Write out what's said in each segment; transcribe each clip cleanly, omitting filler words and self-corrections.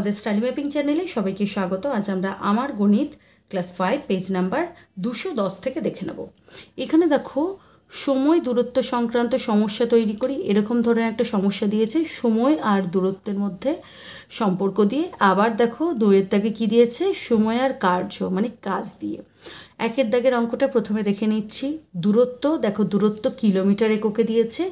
আমাদের study mapping চ্যানেলে সবাইকে স্বাগত। আজ আমরা আমার গণিত ক্লাস 5 পেজ নাম্বার 210 থেকে দেখে নেব। এখানে দেখো সময় দূরত্ব সংক্রান্ত সমস্যা তৈরি করি, এরকম ধরনের একটা সমস্যা দিয়েছে সময় আর দূরত্বের মধ্যে সম্পর্ক দিয়ে। আবার দেখো দুইয়ের দাগে কী দিয়েছে, সময় আর কার্য মানে কাজ দিয়ে। একের দাগের অঙ্কটা প্রথমে দেখে নিচ্ছি। দূরত্ব দেখো, দূরত্ব কিলোমিটার এককে দিয়েছে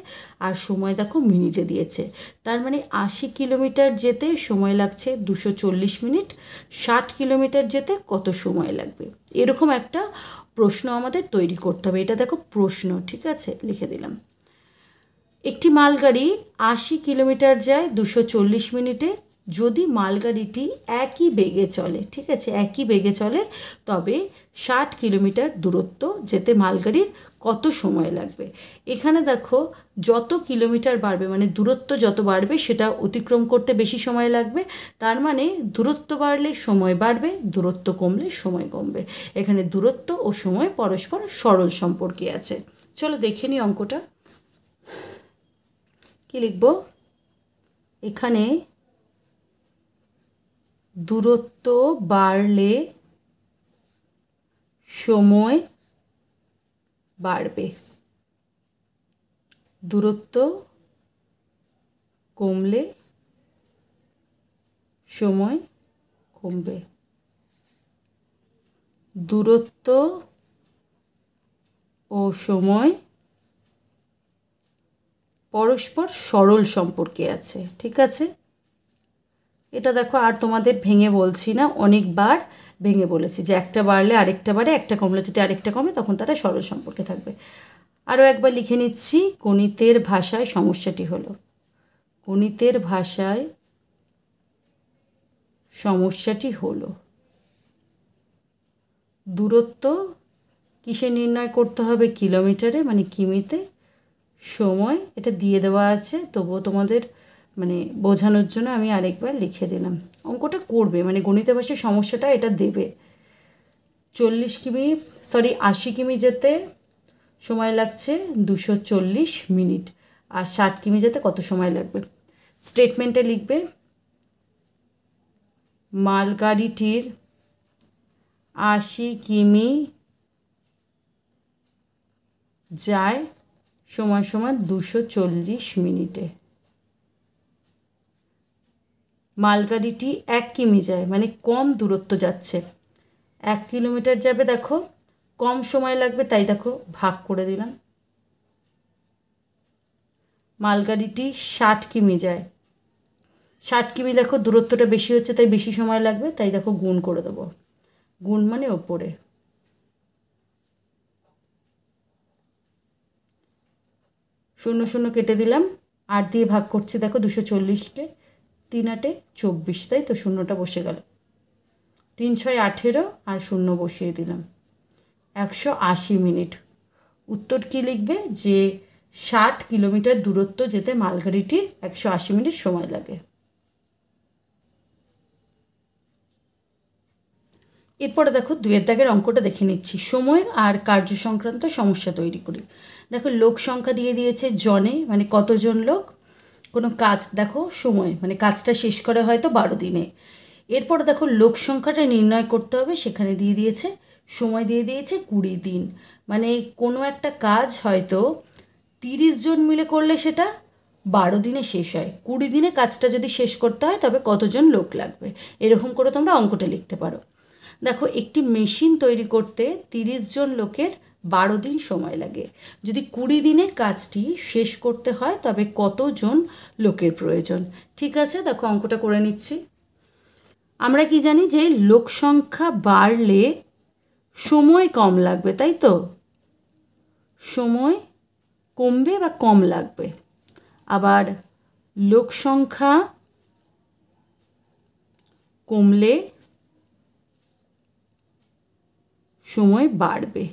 আর সময় দেখো মিনিটে দিয়েছে। তার মানে 80 কিলোমিটার যেতে সময় লাগছে 240 মিনিট, 60 কিলোমিটার যেতে কত সময় লাগবে, এরকম একটা প্রশ্ন আমাদের তৈরি করতে হবে। এটা দেখো প্রশ্ন, ঠিক আছে, লিখে দিলাম। একটি মালগাড়ি 80 কিলোমিটার যায় 240 মিনিটে। যদি মালগাড়িটি একই বেগে চলে, ঠিক আছে, একই বেগে চলে, তবে 60 কিলোমিটার দূরত্ব যেতে মালগাড়ির কত সময় লাগবে। এখানে দেখো যত কিলোমিটার বাড়বে মানে দূরত্ব যত বাড়বে সেটা অতিক্রম করতে বেশি সময় লাগবে। তার মানে দূরত্ব বাড়লে সময় বাড়বে, দূরত্ব কমলে সময় কমবে। এখানে দূরত্ব ও সময় পরস্পর সরল সম্পর্কে আছে। চলো দেখে নিই অঙ্কটা। কি লিখব এখানে, দূরত্ব বাড়লে সময় বাড়বে, দূরত্ব কমলে সময় কমবে। দূরত্ব ও সময় পরস্পর সরল সম্পর্কে আছে, ঠিক আছে। এটা দেখো আর তোমাদের ভেঙে বলছি না, অনেকবার ভেঙে বলেছি যে একটা বাড়লে আরেকটা বাড়ে, একটা কমলে যদি আরেকটা কমে তখন তারা সরল সম্পর্কে থাকবে। আরও একবার লিখে নিচ্ছি। গণিতের ভাষায় সমস্যাটি হলো, গণিতের ভাষায় সমস্যাটি হলো দূরত্ব কিসে নির্ণয় করতে হবে, কিলোমিটারে মানে কিমিতে, সময় এটা দিয়ে দেওয়া আছে, তবুও তোমাদের মানে বোঝানোর জন্য আমি আরেকবার লিখে দিলাম। অঙ্কটা করবে মানে গণিতের ভাষায় সমস্যাটা এটা দেবে। 80 কিমি যেতে সময় লাগছে 240 মিনিট, আর 60 কিমি যেতে কত সময় লাগবে। স্টেটমেন্টে লিখবে মালগাড়িটির 80 কিমি যায় সময় সমান 240 মিনিটে। মালগাড়িটি 1 কিমি যায় মানে কম দূরত্ব যাচ্ছে, 1 কিলোমিটার যাবে, দেখো কম সময় লাগবে তাই দেখো ভাগ করে দিলাম। মালগাড়িটি 60 কিমি যায়, 60 কিমি দেখো দূরত্বটা বেশি হচ্ছে তাই বেশি সময় লাগবে, তাই দেখো গুণ করে দেবো। গুণ মানে ওপরে, শূন্য শূন্য কেটে দিলাম, 8 দিয়ে ভাগ করছি, দেখো 240-টে 3 8 24, তাই তো শূন্যটা বসে গেল। 3 6 18 আর শূন্য বসিয়ে দিলাম, 180 মিনিট। উত্তর কি লিখবে, যে 60 কিলোমিটার দূরত্ব যেতে মালগাড়িটির 180 মিনিট সময় লাগে। এরপরে দেখো দুইয়ের দাগের অঙ্কটা দেখে নিচ্ছি। সময় আর কার্য সংক্রান্ত সমস্যা তৈরি করি। দেখো লোক সংখ্যা দিয়ে দিয়েছে জনে মানে কতজন লোক, কোনো কাজ দেখো সময় মানে কাজটা শেষ করে হয়তো 12 দিনে। এরপর দেখো লোক সংখ্যাটা নির্ণয় করতে হবে, সেখানে দিয়ে দিয়েছে সময় দিয়ে দিয়েছে 20 দিন। মানে কোনো একটা কাজ হয়তো 30 জন মিলে করলে সেটা 12 দিনে শেষ হয়, 20 দিনে কাজটা যদি শেষ করতে হয় তবে কতজন লোক লাগবে, এরকম করে তোমরা অঙ্কটা লিখতে পারো। দেখো একটি মেশিন তৈরি করতে 30 জন লোকের 12 দিন সময় লাগে। যদি 20 দিনে কাজটি শেষ করতে হয় তবে কতজন লোকের প্রয়োজন। ঠিক আছে, দেখো অঙ্কটা করে নিচ্ছি। আমরা কি জানি যে লোক সংখ্যা বাড়লে সময় কম লাগবে, তাই তো, সময় কমবে বা কম লাগবে। আবার লোক সংখ্যা কমলে সময় বাড়বে,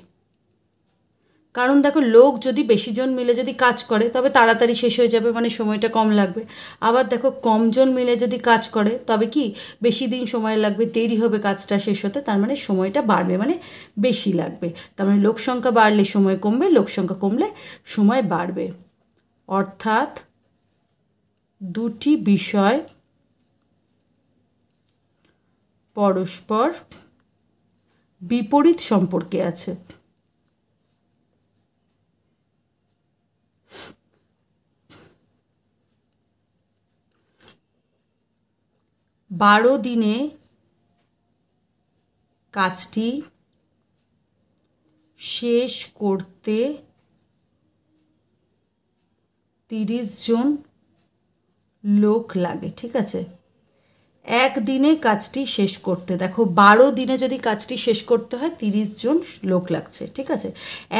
কারণ দেখো লোক যদি বেশি জন মিলে যদি কাজ করে তবে তাড়াতাড়ি শেষ হয়ে যাবে মানে সময়টা কম লাগবে। আবার দেখো কম জন মিলে যদি কাজ করে তবে কি বেশি দিন সময় লাগবে, দেরি হবে কাজটা শেষ হতে, তার মানে সময়টা বাড়বে মানে বেশি লাগবে। তার মানে লোক সংখ্যা বাড়লে সময় কমবে, লোক সংখ্যা কমলে সময় বাড়বে। অর্থাৎ দুটি বিষয় পরস্পর বিপরীত সম্পর্কে আছে। 12 দিনে কাজটি শেষ করতে 30 জন লোক লাগে। ঠিক আছে, একদিনে কাজটি শেষ করতে, দেখো 12 দিনে যদি কাজটি শেষ করতে হয় 30 জন লোক লাগছে। ঠিক আছে,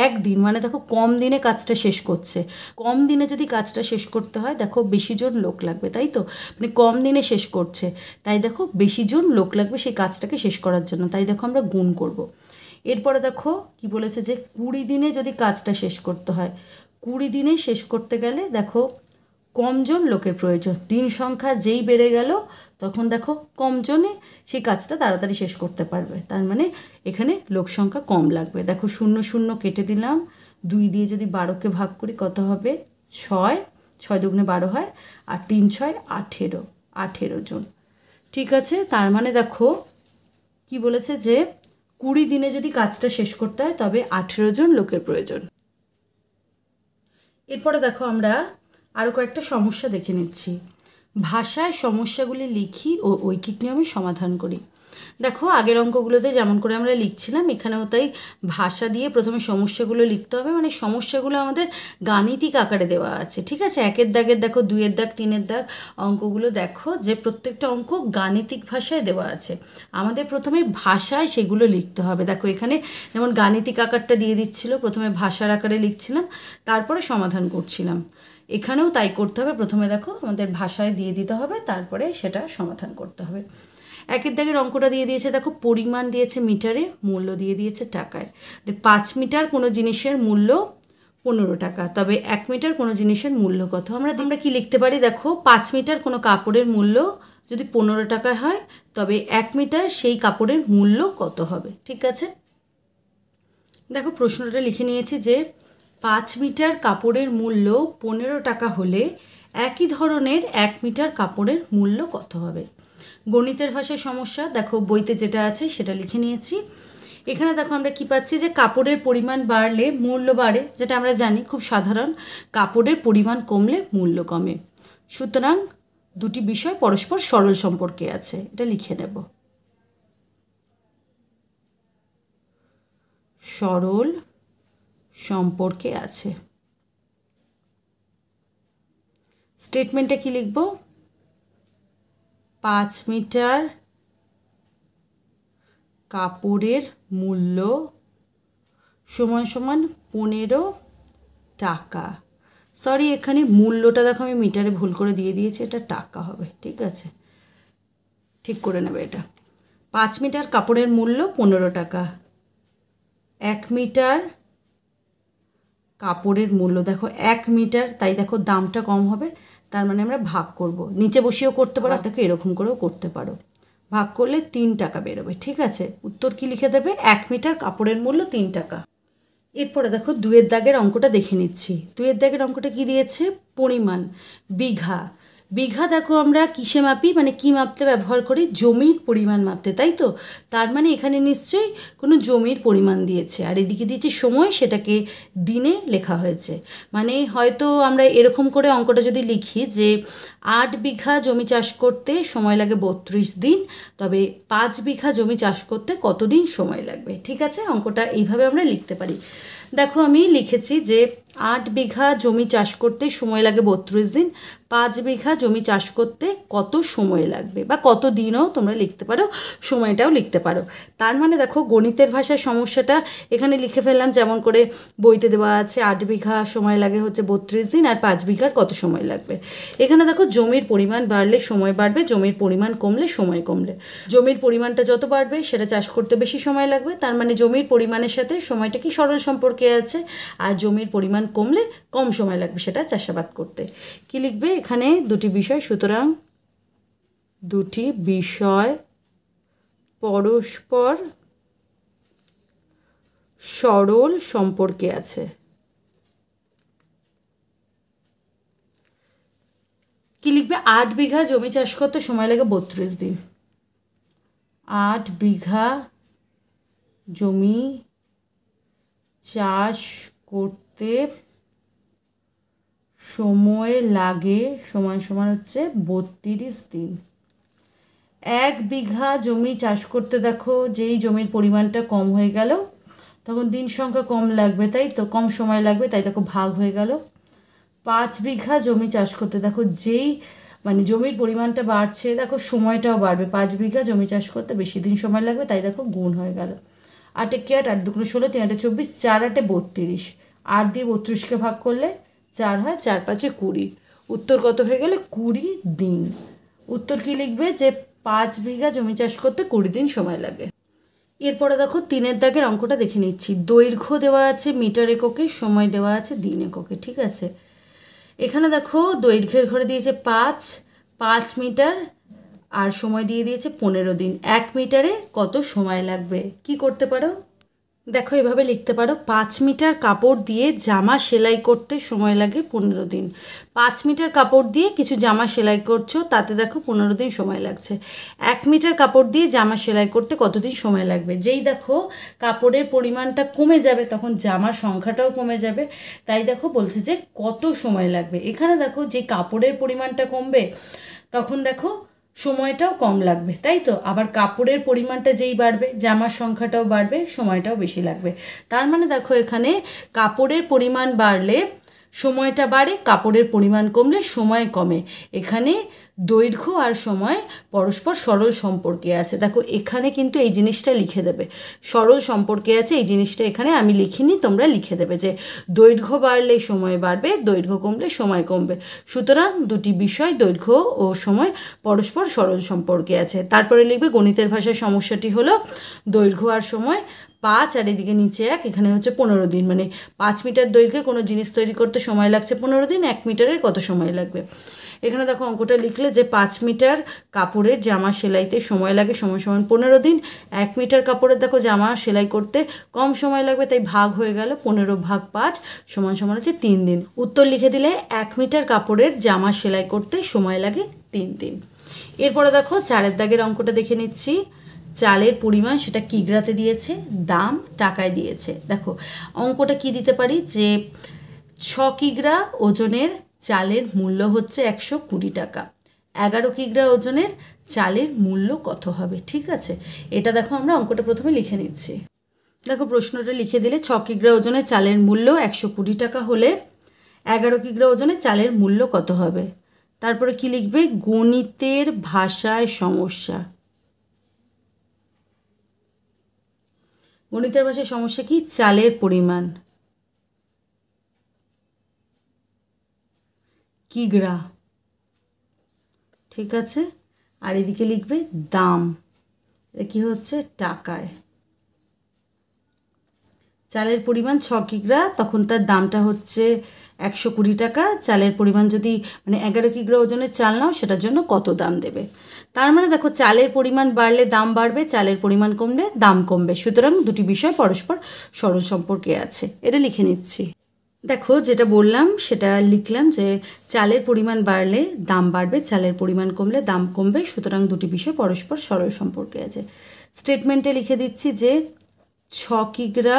একদিন মানে দেখো কম দিনে কাজটা শেষ করছে, কম দিনে যদি কাজটা শেষ করতে হয় দেখো বেশি জন লোক লাগবে, তাই তো, মানে কম দিনে শেষ করছে তাই দেখো বেশি জন লোক লাগবে সেই কাজটাকে শেষ করার জন্য, তাই দেখো আমরা গুণ করব। এরপরে দেখো কি বলেছে যে 20 দিনে যদি কাজটা শেষ করতে হয়, 20 দিনে শেষ করতে গেলে দেখো কমজন লোকের প্রয়োজন, দিন সংখ্যা যেই বেড়ে গেল তখন দেখো কমজনে সেই কাজটা তাড়াতাড়ি শেষ করতে পারবে, তার মানে এখানে লোক সংখ্যা কম লাগবে। দেখো 0 0 কেটে দিলাম, 2 দিয়ে যদি 12কে ভাগ করি কত হবে, 6, 6 দুগুণে 12 হয়, আর 3 6 18, 18 জন। ঠিক আছে, তার মানে দেখো কি বলেছে যে 20 দিনে যদি কাজটা শেষ করতে হয় তবে 18 জন লোকের প্রয়োজন। এরপরে দেখো আমরা আরও কয়েকটা সমস্যা দেখে নিচ্ছি। ভাষায় সমস্যাগুলি লিখি ও ঐকিক নিয়মে সমাধান করি। দেখো আগের অঙ্কগুলোতে যেমন করে আমরা লিখছিলাম এখানেও তাই ভাষা দিয়ে প্রথমে সমস্যাগুলো লিখতে হবে, মানে সমস্যাগুলো আমাদের গাণিতিক আকারে দেওয়া আছে। ঠিক আছে, 1-এর দাগের দেখো, 2-এর দাগ, 3-এর দাগ অঙ্কগুলো দেখো যে প্রত্যেকটা অঙ্ক গাণিতিক ভাষায় দেওয়া আছে, আমাদের প্রথমে ভাষায় সেগুলো লিখতে হবে। দেখো এখানে যেমন গাণিতিক আকারটা দিয়ে দিচ্ছিল, প্রথমে ভাষার আকারে লিখছিলাম তারপরে সমাধান করছিলাম, এখানেও তাই করতে হবে, প্রথমে দেখো আমাদের ভাষায় দিয়ে দিতে হবে তারপরে সেটা সমাধান করতে হবে। 1-এর দাগের অঙ্কটা দিয়ে দিয়েছে, দেখো পরিমাণ দিয়েছে মিটারে, মূল্য দিয়ে দিয়েছে টাকায়। 5 মিটার কোনো জিনিসের মূল্য 15 টাকা, তবে 1 মিটার কোনো জিনিসের মূল্য কত, আমরা কি লিখতে পারি, দেখো 5 মিটার কোনো কাপড়ের মূল্য যদি 15 টাকা হয় তবে 1 মিটার সেই কাপড়ের মূল্য কত হবে। ঠিক আছে, দেখো প্রশ্নটা লিখে নিয়েছি যে 5 মিটার কাপড়ের মূল্য 15 টাকা হলে একই ধরনের 1 মিটার কাপড়ের মূল্য কত হবে। গণিতের ভাষায় সমস্যা, দেখো বইতে যেটা আছে সেটা লিখে নিয়েছি। এখানে দেখো আমরা কি পাচ্ছি যে কাপড়ের পরিমাণ বাড়লে মূল্য বাড়ে, যেটা আমরা জানি খুব সাধারণ, কাপড়ের পরিমাণ কমলে মূল্য কমে, সুতরাং দুটি বিষয় পরস্পর সরল সম্পর্কে আছে, এটা লিখে নেব। সরল সম্পর্কে আছে। স্টেটমেন্টে কি লিখব, 5 মিটার কাপড়ের মূল্য সমান সমান 15 টাকা। সরি, এখানে মূল্যটা দেখো আমি মিটারে ভুল করে দিয়ে দিয়েছি, এটা টাকা হবে। ঠিক আছে, ঠিক করে নেবে এটা। 5 মিটার কাপড়ের মূল্য 15 টাকা, 1 মিটার কাপড়ের মূল্য, দেখো 1 মিটার তাই দেখো দামটা কম হবে, তার মানে আমরা ভাগ করব, নিচে বসিয়েও করতে পারো, দেখো এরকম করেও করতে পারো, ভাগ করলে 3 টাকা বেরোবে। ঠিক আছে, উত্তর কি লিখে দেবে, 1 মিটার কাপড়ের মূল্য 3 টাকা। এরপরে দেখো 2-এর দাগের অঙ্কটা দেখে নিচ্ছি। 2-এর দাগের অঙ্কটা কি দিয়েছে, পরিমাণ বিঘা। বিঘা দেখো আমরা কিসে মাপি, মানে কি মাপতে ব্যবহার করি, জমির পরিমাণ মাপতে, তাই তো, তার মানে এখানে নিশ্চয়ই কোনো জমির পরিমাণ দিয়েছে, আর এদিকে দিয়েছে সময়, সেটাকে দিনে লেখা হয়েছে, মানে হয়তো আমরা এরকম করে অঙ্কটা যদি লিখি যে 8 বিঘা জমি চাষ করতে সময় লাগে 32 দিন, তবে 5 বিঘা জমি চাষ করতে কতদিন সময় লাগবে। ঠিক আছে, অঙ্কটা এইভাবে আমরা লিখতে পারি। দেখো আমি লিখেছি যে 8 বিঘা জমি চাষ করতে সময় লাগে 32 দিন, 5 বিঘা জমি চাষ করতে কত সময় লাগবে, বা কত দিনও তোমরা লিখতে পারো, সময়টাও লিখতে পারো। তার মানে দেখো গণিতের ভাষায় সমস্যাটা এখানে লিখে ফেললাম, যেমন করে বইতে দেওয়া আছে 8 বিঘা সময় লাগে হচ্ছে 32 দিন, আর 5 বিঘার কত সময় লাগবে। এখানে দেখো জমির পরিমাণ বাড়লে সময় বাড়বে, জমির পরিমাণ কমলে সময় কমলে, জমির পরিমাণটা যত বাড়বে সেটা চাষ করতে বেশি সময় লাগবে, তার মানে জমির পরিমাণের সাথে সময়টা কি সরল সম্পর্কে আছে, আর জমির পরিমাণ কমলে কম সময় লাগবে সেটা চাষাবাদ করতে। কি লিখবে এখানে, দুটি বিষয়, সুতরাং দুটি বিষয় পরস্পর সরল সম্পর্কে আছে। কি লিখবে, 8 বিঘা জমি চাষ করতে সময় লাগে 32 দিন, 8 বিঘা জমি চাষ করতে সময় লাগে সমান সমান হচ্ছে 32 দিন। 1 বিঘা জমি চাষ করতে দেখো যেই জমির পরিমাণটা কম হয়ে গেল তখন দিন সংখ্যা কম লাগবে, তাই তো, কম সময় লাগবে, তাই দেখো ভাগ হয়ে গেল। 5 বিঘা জমি চাষ করতে দেখো যেই জমির পরিমাণটা বাড়ছে দেখো সময়টাও বাড়বে, 5 বিঘা জমি চাষ করতে বেশি দিন সময় লাগবে, তাই দেখো গুণ হয়ে গেল। 8 × 8 8 × 2 = 16, 3 × 8 = 24, 4 × 8 = 32, 8 দিয়ে 32কে ভাগ করলে 4 হয়, 4 × 5 = 20। উত্তর কত হয়ে গেলে 20 দিন। উত্তর কি লিখবে যে 5 বিঘা জমি চাষ করতে 20 দিন সময় লাগে। এরপরে দেখো 3 দাগের অঙ্কটা দেখে নিচ্ছি। দৈর্ঘ্য দেওয়া আছে মিটার এককে, সময় দেওয়া আছে দিন এককে, ঠিক আছে। এখানে দেখো দৈর্ঘ্যের ঘরে দিয়েছে 5 মিটার আর সময় দিয়ে দিয়েছে 15 দিন। 1 মিটারে কত সময় লাগবে? কি করতে পারো? দেখো এভাবে লিখতে পারো, 5 মিটার কাপড় দিয়ে জামা সেলাই করতে সময় লাগে 15 দিন। 5 মিটার কাপড় দিয়ে কিছু জামা সেলাই করছো, তাতে দেখো 15 দিন সময় লাগছে। 1 মিটার কাপড় দিয়ে জামা সেলাই করতে কতদিন সময় লাগবে? যেই দেখো কাপড়ের পরিমাণটা কমে যাবে তখন জামার সংখ্যাটাও কমে যাবে, তাই দেখো বলছে যে কত সময় লাগবে। এখানে দেখো যে কাপড়ের পরিমাণটা কমবে তখন দেখো সময়টাও কম লাগবে, তাই তো। আবার কাপড়ের পরিমাণটা যেই বাড়বে জামার সংখ্যাটাও বাড়বে, সময়টাও বেশি লাগবে। তার মানে দেখো এখানে কাপড়ের পরিমাণ বাড়লে সময়টা বাড়ে, কাপড়ের পরিমাণ কমলে সময় কমে। এখানে দৈর্ঘ্য আর সময় পরস্পর সরল সম্পর্কে আছে। দেখো এখানে কিন্তু এই জিনিসটা লিখে দেবে, সরল সম্পর্কে আছে, এই জিনিসটা এখানে আমি লিখিনি, তোমরা লিখে দেবে যে দৈর্ঘ্য বাড়লে সময় বাড়বে, দৈর্ঘ্য কমলে সময় কমবে। সুতরাং দুটি বিষয় দৈর্ঘ্য ও সময় পরস্পর সরল সম্পর্কে আছে। তারপরে লিখবে গণিতের ভাষায় সমস্যাটি হলো দৈর্ঘ্য আর সময় 5 আর এদিকে নিচে 1, এখানে হচ্ছে 15 দিন। 5 মিটার দৈর্ঘ্যে কোনো জিনিস তৈরি করতে সময় লাগছে 15 দিন, 1 মিটারের কত সময় লাগবে? এখানে দেখো অঙ্কটা লিখলে যে 5 মিটার কাপড়ের জামা সেলাইতে সময় লাগে সমান সমান 15 দিন। 1 মিটার কাপড়ের দেখো জামা সেলাই করতে কম সময় লাগবে, তাই ভাগ হয়ে গেল, 15 ভাগ 5 সমান সমান হচ্ছে 3 দিন। উত্তর লিখে দিলে 1 মিটার কাপড়ের জামা সেলাই করতে সময় লাগে 3 দিন। এরপরে দেখো 4 দাগের অঙ্কটা দেখে নিচ্ছি। চালের পরিমাণ সেটা কিগ্রাতে দিয়েছে, দাম টাকায় দিয়েছে। দেখো অঙ্কটা কি দিতে পারি যে 6 কিগ্রা ওজনের চালের মূল্য হচ্ছে 120 টাকা। 11 কিগ্রা ওজনের চালের মূল্য কত হবে? ঠিক আছে, এটা দেখো আমরা অঙ্কটা প্রথমে লিখে নিচ্ছি। দেখো প্রশ্নটা লিখে দিলে 6 কিগ্রা ওজনের চালের মূল্য 120 টাকা হলে 11 কিগ্রা ওজনের চালের মূল্য কত হবে? তারপরে কি লিখবে? গণিতের ভাষায় সমস্যা। গণিতের ভাষায় সমস্যা কি? চালের পরিমাণ কিগ্রা, ঠিক আছে। আর এদিকে লিখবে দাম, এটা কি হচ্ছে? টাকায়। চালের পরিমাণ 6 কিগ্রা, তখন তার দামটা হচ্ছে 120 টাকা। চালের পরিমাণ যদি 11 কিগ্রা ওজনের চাল নাও সেটার জন্য কত দাম দেবে? তার মানে দেখো চালের পরিমাণ বাড়লে দাম বাড়বে, চালের পরিমাণ কমলে দাম কমবে। সুতরাং দুটি বিষয় পরস্পর সরল সম্পর্কে আছে, এটা লিখে নিচ্ছি। দেখো যেটা বললাম সেটা লিখলাম যে চালের পরিমাণ বাড়লে দাম বাড়বে, চালের পরিমাণ কমলে দাম কমবে, সুতরাং দুটি বিষয় পরস্পর সরল সম্পর্কে আছে। স্টেটমেন্টে লিখে দিচ্ছি যে 6 কিগ্রা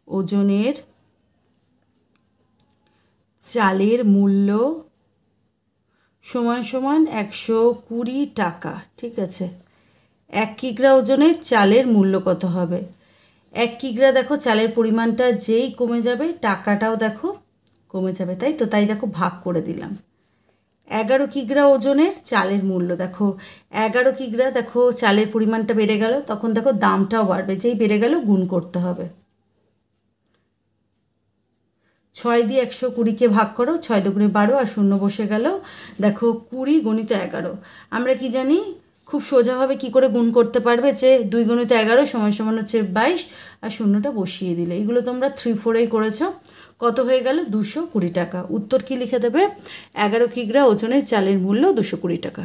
ওজনের চালের মূল্য সমান সমান 120 টাকা, ঠিক আছে। 1 কিগ্রা ওজনের চালের মূল্য কত হবে? 1 কিগ্রা দেখো চালের পরিমাণটা যেই কমে যাবে টাকাটাও দেখো কমে যাবে, তাই তো। তাই দেখো ভাগ করে দিলাম। 11 কিগ্রা ওজনের চালের মূল্য, দেখো 11 কিগ্রা দেখো চালের পরিমাণটা বেড়ে গেল, তখন দেখো দামটাও বাড়বে, যেই বেড়ে গেল গুণ করতে হবে। 6 দিয়ে 120কে ভাগ করো, 6 দুগুণে 12 আর 0 বসে গেল। দেখো 20 × 11, আমরা কি জানি খুব সোজাভাবে কি করে গুণ করতে পারবে যে 2 × 11 সমান সমান হচ্ছে 22 আর 0টা বসিয়ে দিলে। এগুলো তোমরা 3/4 করেছো। কত হয়ে গেল? 220 টাকা। উত্তর কি লিখে দেবে? 11 কিগ্রা ওজনের চালের মূল্য 220 টাকা।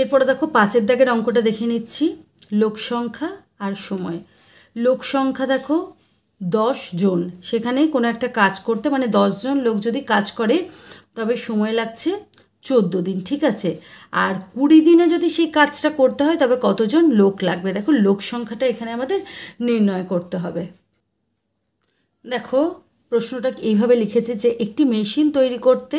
এরপরে দেখো 5 দাগের অঙ্কটা দেখে নিচ্ছি। লোক সংখ্যা আর সময়। লোক সংখ্যা দেখো 10 জন, সেখানে কোনো একটা কাজ করতে 10 জন লোক যদি কাজ করে তবে সময় লাগছে 14 দিন, ঠিক আছে। আর 20 দিনে যদি সেই কাজটা করতে হয় তবে কতজন লোক লাগবে, দেখো লোক সংখ্যাটা এখানে আমাদের নির্ণয় করতে হবে। দেখো প্রশ্নটা এইভাবে লিখেছে যে একটি মেশিন তৈরি করতে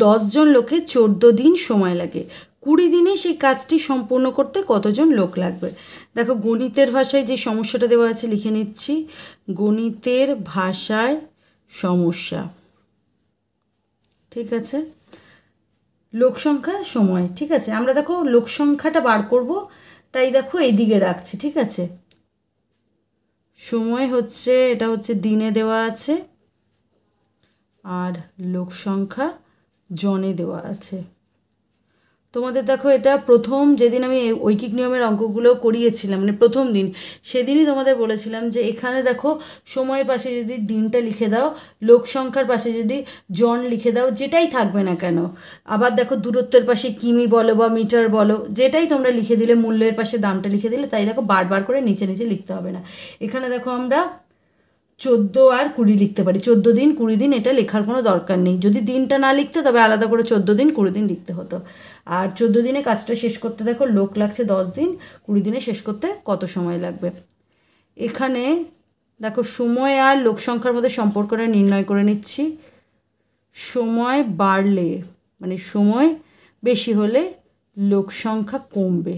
10 জন লোকের 14 দিন সময় লাগে, 20 দিনে সেই কাজটি সম্পূর্ণ করতে কতজন লোক লাগবে। দেখো গণিতের ভাষায় যে সমস্যাটা দেওয়া আছে লিখে নিচ্ছি, গণিতের ভাষায় সমস্যা, ঠিক আছে। লোক সংখ্যা সময়, ঠিক আছে। আমরা দেখো লোক সংখ্যাটা বার করব, তাই দেখো এই দিকে রাখছি, ঠিক আছে। সময় হচ্ছে, এটা হচ্ছে দিনে দেওয়া আছে, আর লোক সংখ্যা জনে দেওয়া আছে। তোমাদের দেখো এটা প্রথম যেদিন আমি ঐকিক নিয়মের অঙ্কগুলো করিয়েছিলাম, মানে প্রথম দিন, সেদিনই তোমাদের বলেছিলাম যে এখানে দেখো সময়ের পাশে যদি দিনটা লিখে দাও, লোক সংখ্যার পাশে যদি জন লিখে দাও, যেটাই থাকবে না কেন, আবার দেখো দূরত্বের পাশে কিমি বলো বা মিটার বলো, যেটাই তোমরা লিখে দিলে, মূল্যের পাশে দামটা লিখে দিলে, তাই দেখো বারবার করে নিচে নিচে লিখতে হবে না। এখানে দেখো আমরা 14 আর 20 লিখতে পারি, 14 দিন 20 দিন এটা লেখার কোনো দরকার নেই। যদি দিনটা না লিখতে তবে আলাদা করে 14 দিন 20 দিন লিখতে হতো। আর 14 দিনে কাজটা শেষ করতে দেখো লোক লাগছে 10 দিন, 20 দিনে শেষ করতে কত সময় লাগবে। এখানে দেখো সময় আর লোক সংখ্যার মধ্যে সম্পর্কটা নির্ণয় করে নিচ্ছি। সময় বাড়লে মানে সময় বেশি হলে লোক সংখ্যা কমবে,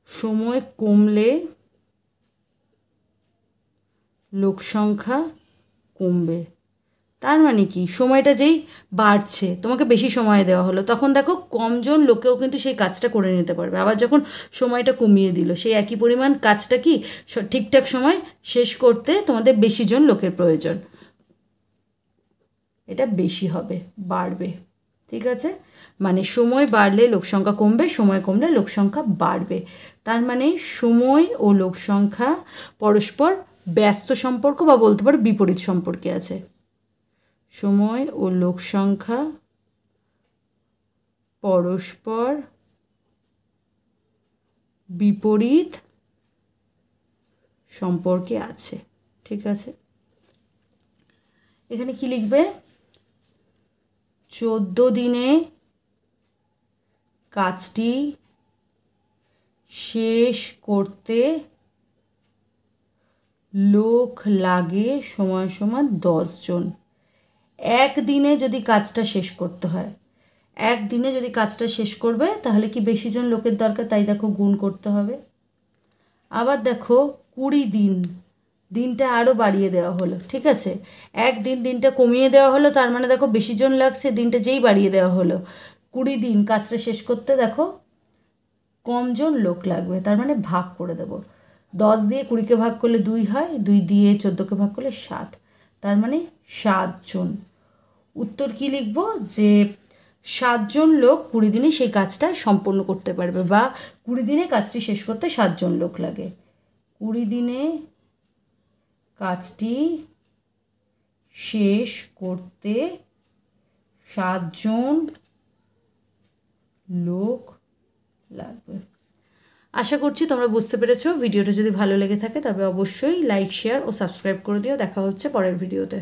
সময় কমলে লোক সংখ্যা কমবে। তার মানে কি, সময়টা যেই বাড়ছে, তোমাকে বেশি সময় দেওয়া হলো, তখন দেখো কমজন লোকেও কিন্তু সেই কাজটা করে নিতে পারবে। আবার যখন সময়টা কমিয়ে দিল, সেই একই পরিমাণ কাজটা কি ঠিকঠাক সময় শেষ করতে তোমাদের বেশি জন লোকের প্রয়োজন, এটা বেশি হবে, বাড়বে, ঠিক আছে। মানে সময় বাড়লে লোক সংখ্যা কমবে, সময় কমলে লোক সংখ্যা বাড়বে। তার মানে সময় ও লোক সংখ্যা পরস্পর ব্যস্ত সম্পর্ক বা বলতে পারো বিপরীত সম্পর্কে আছে। সময় ও লোক সংখ্যা পরস্পর বিপরীত সম্পর্কে আছে, ঠিক আছে। এখানে কি লিখবে, 14 দিনে কাজটি শেষ করতে লোক লাগে সময় সমান 10 জন। একদিনে যদি কাজটা শেষ করতে হয়, একদিনে যদি কাজটা শেষ করবে তাহলে কি বেশি জন লোকের দরকার, তাই দেখো গুণ করতে হবে। আবার দেখো 20 দিন, দিনটা আরও বাড়িয়ে দেওয়া হলো, ঠিক আছে। একদিন দিনটা কমিয়ে দেওয়া হলো, তার মানে দেখো বেশি জন লাগছে, দিনটা যেই বাড়িয়ে দেওয়া হলো, 20 দিন কাজটা শেষ করতে দেখো কমজন লোক লাগবে, তার মানে ভাগ করে দেবো। 10 দিয়ে 20কে ভাগ করলে 2 হয়, 2 দিয়ে 14কে ভাগ করলে 7, তার মানে 7 জন। উত্তর কি লিখব, যে 7 জন লোক 20 দিনে সেই কাজটা সম্পন্ন করতে পারবে, বা 20 দিনে কাজটি শেষ করতে 7 জন লোক লাগে। 20 দিনে কাজটি শেষ করতে 7 জন লোক লাগবে। আশা করছি তোমরা বুঝতে পেরেছো। ভিডিওটা যদি ভালো লেগে থাকে তবে অবশ্যই লাইক, শেয়ার ও সাবস্ক্রাইব করে দিও। দেখা হচ্ছে পরের ভিডিওতে।